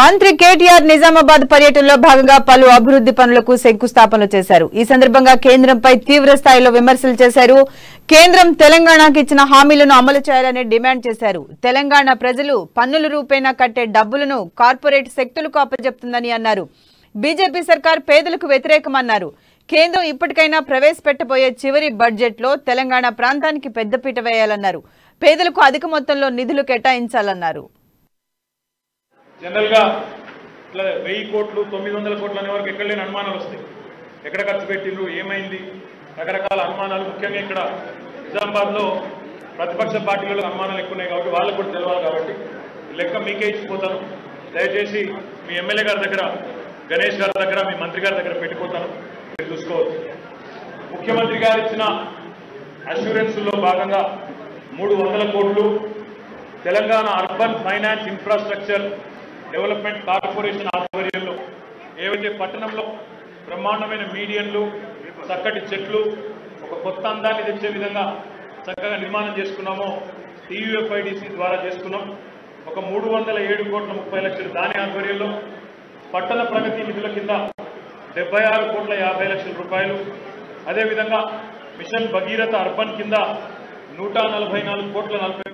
మంత్రి కేటీఆర్ నిజామాబాద్ పర్యటనలో భాగంగా పలు అభివృద్ధి పనులకు శంకుస్థాపనలు చేశారు। ఈ సందర్భంగా కేంద్రంపై తీవ్ర స్థాయిలో విమర్శలు చేశారు। కేంద్రం తెలంగాణకు ఇచ్చిన హామీలను అమలు చేయాలని డిమాండ్ చేశారు। తెలంగాణ ప్రజలు పన్నుల రూపేణా కట్టే డబ్బులను కార్పొరేట్ శక్తులకు అప్పజెప్తుందని అన్నారు। బీజేపీ సర్కార్ పేదలకు వ్యతిరేకమన్నారు। కేంద్రం ఇప్పటికైనా ప్రవేశపెట్టబోయే చివరి బడ్జెట్లో తెలంగాణ ప్రాంతానికి పెద్దపీట వేయాలన్నారు। పేదలకు అధిక మొత్తంలో నిధులు కేటాయించాలన్నారు। जनरल గా ఇట్లా 1000 కోట్లు 900 కోట్ల అనే వరకు ఎక్కడ లేని అనుమానాలు వస్తాయి। ఎక్కడ ఖర్చు పెట్టిండ్రు, ఏమైంది, రకరకాల అనుమానాలు। ముఖ్యంగా ఇక్కడ నిజామాబాద్లో ప్రతిపక్ష పార్టీలలో అనుమానాలు ఎక్కువ ఉన్నాయి కాబట్టి వాళ్ళకు కూడా తెలవాలి కాబట్టి లెక్క మీకే ఇచ్చిపోతాను। దయచేసి మీ ఎమ్మెల్యే గారి దగ్గర, గణేష్ గారి దగ్గర, మీ మంత్రి గారి దగ్గర పెట్టిపోతాను, మీరు చూసుకోవచ్చు। ముఖ్యమంత్రి గారు ఇచ్చిన అష్యూరెన్స్లో భాగంగా 300 కోట్లు Telangana urban finance infrastructure development corporation ఆధ్వర్యంలో ఏవైతే పట్టణంలో బ్రహ్మాండమైన మీడియన్లు, చక్కటి చెట్లు, ఒక కొత్త అందాన్ని తెచ్చే విధంగా చక్కగా నిర్మాణం చేసుకున్నామో టీయూఎఫ్ఐడిసి ద్వారా చేసుకున్నాం। ఒక 307 కోట్ల 30 లక్షలు దాని ఆధ్వర్యంలో పట్టణ ప్రగతి నిధుల కింద 76 కోట్ల 50 లక్షల రూపాయలు, అదేవిధంగా మిషన్ భగీరథ అర్బన్ కింద 144 కోట్ల 40